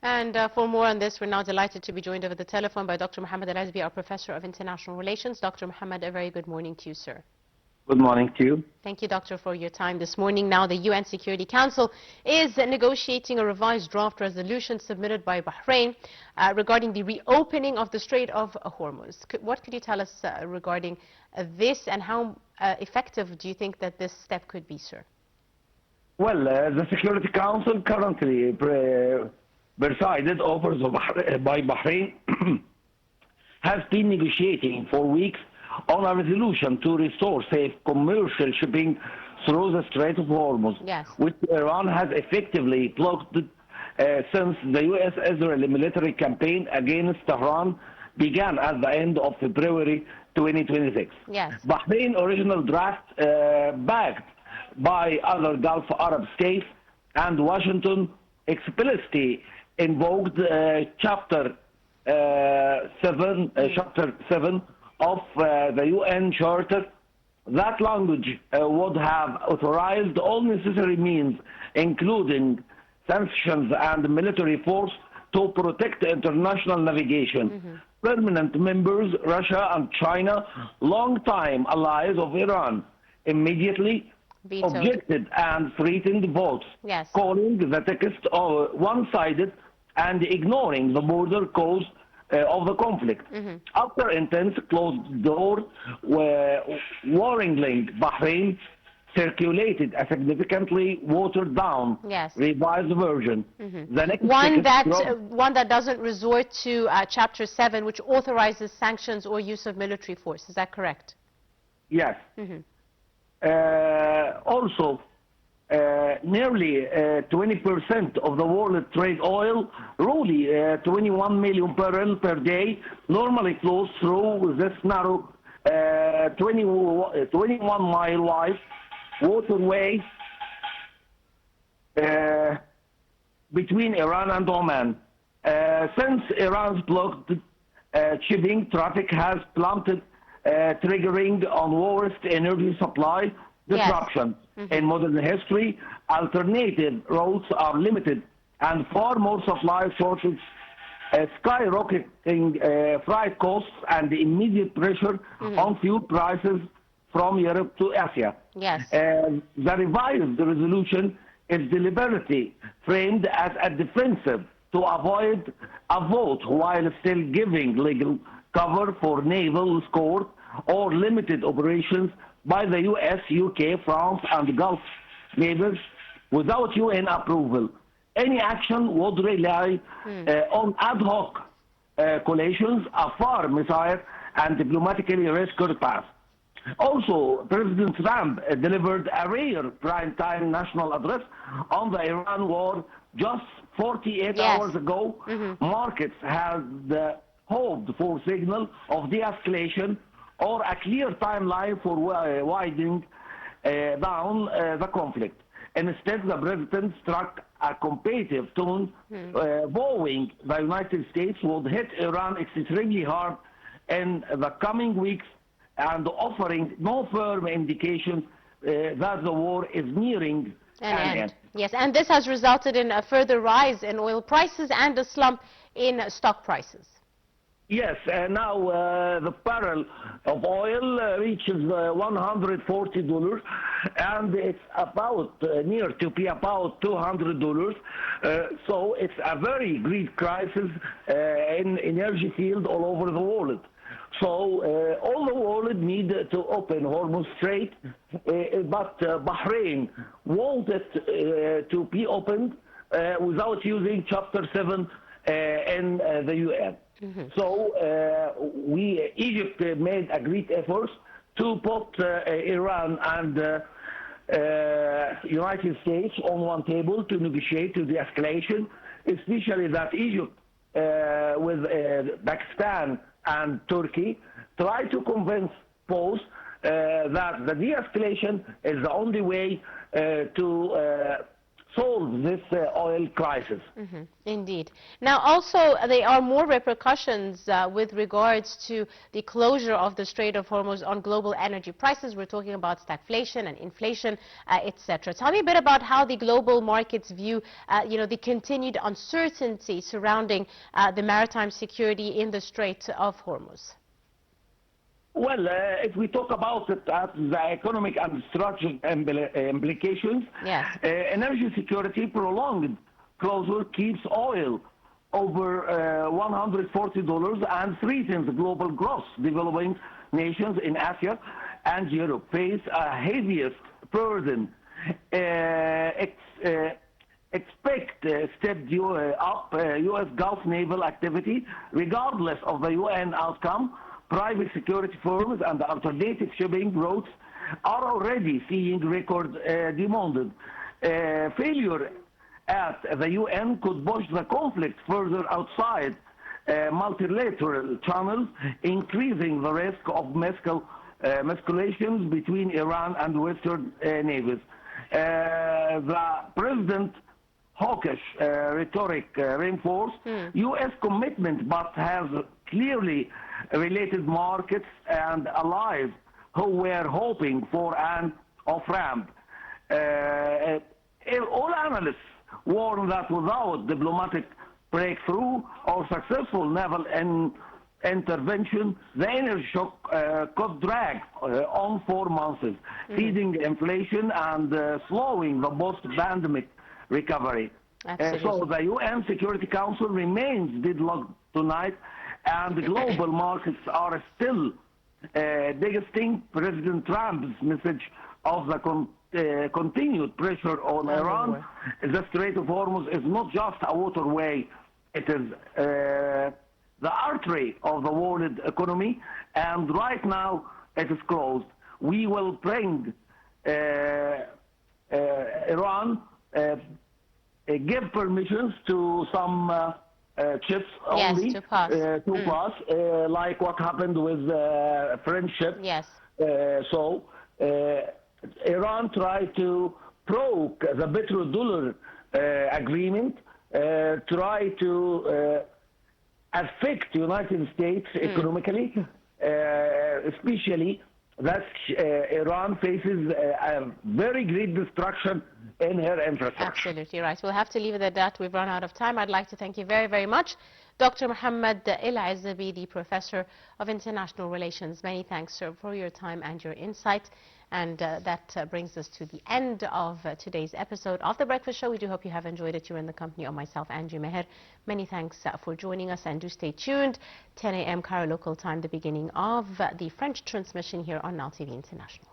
And for more on this, we're now delighted to be joined over the telephone by Dr. Mohamad Ezaby, our Professor of International Relations. Dr. Mohamad, a very good morning to you, sir. Good morning to you. Thank you, Doctor, for your time this morning. Now, the UN Security Council is negotiating a revised draft resolution submitted by Bahrain regarding the reopening of the Strait of Hormuz. What could you tell us regarding this, and how effective do you think that this step could be, sir? Well, the Security Council currently presided over by Bahrain has been negotiating for weeks on a resolution to restore safe commercial shipping through the Strait of Hormuz, yes, which Iran has effectively blocked since the U.S.-Israeli military campaign against Tehran began at the end of February 2026. Yes. Bahrain's original draft, backed by other Gulf Arab states and Washington, explicitly invoked Chapter 7 of the UN Charter. That language would have authorized all necessary means, including sanctions and military force, to protect international navigation. Permanent members, Russia and China, long-time allies of Iran, immediately objected and threatened votes, yes, calling the text one-sided and ignoring the border cause of the conflict. After intense closed door warning, Bahrain circulated a significantly watered down, yes, revised version. The next one that doesn't resort to Chapter 7, which authorizes sanctions or use of military force. Is that correct? Yes. Also, nearly 20% of the world trade oil, roughly 21 million barrels per day, normally flows through this narrow 21-mile wide waterway between Iran and Oman. Since Iran's blocked shipping, traffic has plummeted, triggering on worst energy supply disruption. Yes. In modern history, alternative routes are limited and far more supply sources, skyrocketing freight costs and immediate pressure on fuel prices from Europe to Asia. Yes. The revised resolution is deliberately framed as a defensive to avoid a vote while still giving legal cover for naval escort or limited operations by the U.S., UK, France, and Gulf neighbors without UN approval. Any action would rely on ad hoc coalitions, a far messier and diplomatically risky path. Also, President Trump delivered a rare prime-time national address on the Iran war just 48 hours ago. Markets had hoped for signal of de-escalation or a clear timeline for widening down the conflict. Instead, the president struck a competitive tone, vowing the United States would hit Iran extremely hard in the coming weeks and offering no firm indication that the war is nearing an end. Yes, and this has resulted in a further rise in oil prices and a slump in stock prices. Yes, now the barrel of oil reaches $140, and it's about near to be about $200. So it's a very great crisis in energy field all over the world. So all the world need to open Hormuz Strait, but Bahrain wanted to be opened without using Chapter 7 in the UN. So Egypt made a great effort to put Iran and United States on one table to negotiate to the escalation, especially that Egypt with Pakistan and Turkey try to convince both that the de-escalation is the only way to solve this oil crisis. Indeed. Now, also, there are more repercussions with regards to the closure of the Strait of Hormuz on global energy prices. We're talking about stagflation and inflation, etc. Tell me a bit about how the global markets view, the continued uncertainty surrounding the maritime security in the Strait of Hormuz. Well, if we talk about it as the economic and structural implications, yes. Energy security prolonged closure keeps oil over $140 and threatens global growth. Developing nations in Asia and Europe face a heaviest burden. Expect stepped up U.S. Gulf naval activity regardless of the UN outcome. Private security firms and alternative shipping routes are already seeing record demand. Failure at the UN could push the conflict further outside multilateral channels, increasing the risk of escalations between Iran and Western navies. The President hawkish rhetoric reinforced U.S. commitment, but has clearly related markets and allies who were hoping for an off-ramp. All analysts warn that without diplomatic breakthrough or successful naval intervention, the energy shock could drag on for months, feeding inflation and slowing the post-pandemic recovery. So the UN Security Council remains deadlocked tonight, and the global markets are still digesting President Trump's message of the continued pressure on Iran. The Strait of Hormuz is not just a waterway, it is the artery of the world economy, and right now it is closed. We will bring Iran give permissions to some ships only to pass, like what happened with French ship. Yes. Iran tried to provoke the petrodollar agreement, try to affect the United States economically, especially that Iran faces a very great destruction in her infrastructure. Absolutely right. We'll have to leave it at that. We've run out of time. I'd like to thank you very, very much, Dr. Mohamad Ezaby, the Professor of International Relations. Many thanks, sir, for your time and your insight. And that brings us to the end of today's episode of The Breakfast Show. We do hope you have enjoyed it. You're in the company of myself, Angie Meher. Many thanks for joining us, and do stay tuned. 10 a.m. Cairo local time, the beginning of the French transmission here on Nile TV International.